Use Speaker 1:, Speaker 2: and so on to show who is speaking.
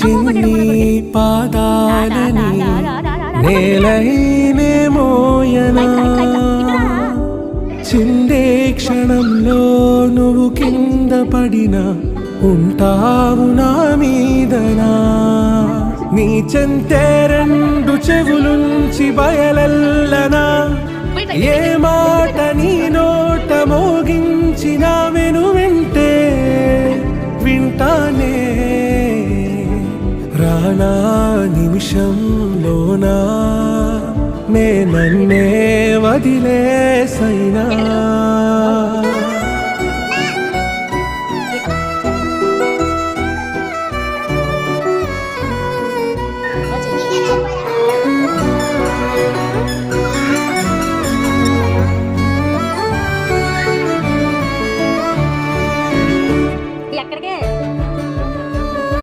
Speaker 1: చిన్ని పాదాలని నేలైనే మోయనా చిందే క్షణంలో నువ్వు కింద పడినా ఉంటావు నా మీదనా నీ చెంతే రెండు చెవులుంచి బయలెల్లనా ఏ మాట నీ నోట మోగించిన వెను వింటే వింటానే రానా నిమిషంలోనా నే నన్నే వదిలేసైనా